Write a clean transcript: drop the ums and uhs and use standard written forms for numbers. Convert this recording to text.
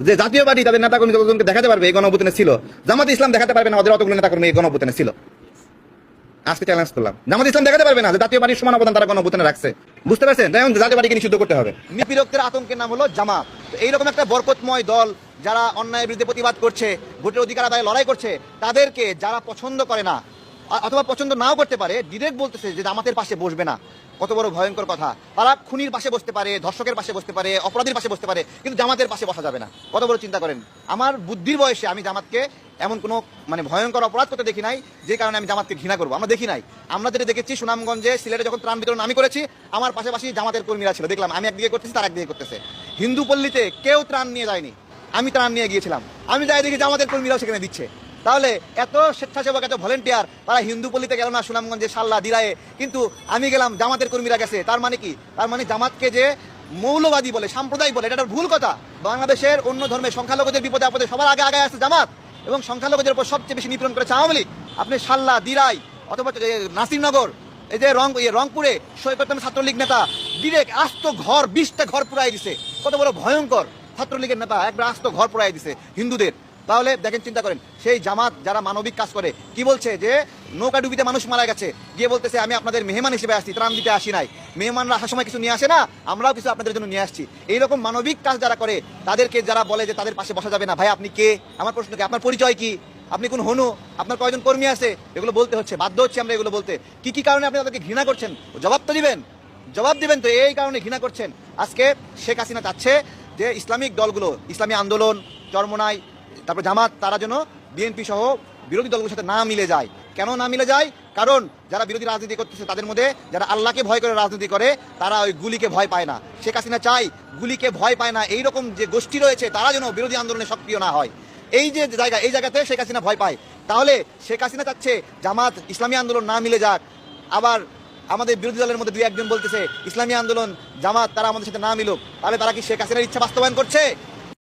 যে জাতীয় পার্টি তাদের নেতাকর্মী যতজনকে দেখাতে পারবে এই গণঅভ্যুত্থানে ছিল, জামাত ইসলাম দেখাতে পারবে না ওদের অতগুলো নেতাকর্মী এই গণঅভ্যুত্থানে ছিল। আজকে চ্যালেঞ্জ করলাম, জামাত ইসলাম দেখাতে পারবে না যে জাতীয় পার্টির সমান অবদান তারা গণঅভ্যুত্থানে রাখছে। বুঝতে পারছেন? যেমন জাতীয় পার্টিকে নিষিদ্ধ করতে হবে। নিপীড়কদের আতঙ্কের নাম হলো জামাত। এইরকম একটা বরকতময় দল যারা অন্যায়ের বিরুদ্ধে প্রতিবাদ করছে, ভোটের অধিকার আদায়ে লড়াই করছে, তাদেরকে যারা পছন্দ করে না অথবা পছন্দ নাও করতে পারে, ডিরেক্ট বলতেছে যে জামাতের পাশে বসবে না। কত বড় ভয়ঙ্কর কথা! তারা খুনির পাশে বসতে পারে, ধর্ষকের পাশে বসতে পারে, অপরাধীর পাশে বসতে পারে, কিন্তু জামাতের পাশে বসা যাবে না। কত বড় চিন্তা করেন! আমার বুদ্ধির বয়সে আমি জামাতকে এমন কোনো ভয়ঙ্কর অপরাধ করতে দেখি নাই যে কারণে আমি জামাতকে ঘৃণা করবো। আমরা দেখি নাই। আমরা যেটা দেখেছি সুনামগঞ্জে, সিলেটে যখন ত্রাণ বিতরণ আমি করেছি, আমার পাশাপাশি জামাতের কর্মীরা ছিল, দেখলাম আমি একদিকে করতেছি, তার একদিকে করতেছে। হিন্দু পল্লীতে কেউ ত্রাণ নিয়ে যায়নি, আমি ত্রাণ নিয়ে গিয়েছিলাম। আমি যাই দেখি জামাতের কর্মীরাও সেখানে দিচ্ছে। তাহলে এত স্বেচ্ছাসেবক, এত ভলেন্টিয়ার, তারা হিন্দু পল্লীতে গেল না সুনামগঞ্জে, সাল্লা দিরায়ে, কিন্তু আমি গেলাম, জামাতের কর্মীরা গেছে। তার মানে কি? তার মানে জামাতকে যে মৌলবাদী বলে, সাম্প্রদায়িক বলে, এটা একটা ভুল কথা। বাংলাদেশের অন্য ধর্মের সংখ্যালঘুদের বিপদে আপদে সবার আগে আগে আসছে জামাত, এবং সংখ্যালঘুদের উপর সবচেয়ে বেশি নিপীড়ন করেছে আওয়ামী লীগ। আপনি সাল্লা, দিরাই অথবা নাসিরনগর, এই যে রংপুরে সৈকত ছাত্রলীগ নেতা ডিরেক্ট আস্ত ঘর 20টা ঘর পুরাই দিছে। কত বড় ভয়ঙ্কর! ছাত্রলীগের নেতা একবার আস্ত ঘর পুরাই দিছে হিন্দুদের। তাহলে দেখেন, চিন্তা করেন, সেই জামাত যারা মানবিক কাজ করে কি বলছে যে নৌকা ডুবিতে মানুষ মারা গেছে, গিয়ে বলতেছে আমি আপনাদের মেহমান হিসেবে আসছি, ত্রাণ দিতে আসি নাই। মেহমানরা আসার সময় কিছু নিয়ে আসে না, আমরাও কিছু আপনাদের জন্য নিয়ে আসছি। এইরকম মানবিক কাজ যারা করে তাদেরকে যারা বলে যে তাদের পাশে বসা যাবে না, ভাই আপনি কে? আমার প্রশ্ন কি? আপনার পরিচয় কি? আপনি কোন হনু? আপনার কয়জন কর্মী আছে? এগুলো বলতে হচ্ছে, বাধ্য হচ্ছে আমরা এগুলো বলতে। কি কি কারণে আপনি তাদেরকে ঘৃণা করছেন? জবাব তো দিবেন, জবাব দিবেন তো। এই কারণে ঘৃণা করছেন। আজকে শেখ হাসিনা চাচ্ছে যে ইসলামিক দলগুলো, ইসলামী আন্দোলন, চরমোনাই, তারপর জামাত, তারা যেন বিএনপি সহ বিরোধী দলগুলোর সাথে না মিলে যায়। কেন না মিলে যায়? কারণ যারা বিরোধী রাজনীতি করতেছে তাদের মধ্যে যারা আল্লাহকে ভয় করে রাজনীতি করে, তারা ওই গুলিকে ভয় পায় না। শেখ হাসিনা চাই গুলিকে ভয় পায় না এইরকম যে গোষ্ঠী রয়েছে তারা যেন বিরোধী আন্দোলনে সক্রিয় না হয়। এই যে জায়গা, এই জায়গাতে শেখ হাসিনা ভয় পায়। তাহলে শেখ হাসিনা চাচ্ছে জামাত ইসলামী আন্দোলন না মিলে যাক। আবার আমাদের বিরোধী দলের মধ্যে 2-1 জন বলতেছে ইসলামী আন্দোলন, জামাত, তারা আমাদের সাথে না মিলুক। তাহলে তারা কি শেখ হাসিনার ইচ্ছা বাস্তবায়ন করছে?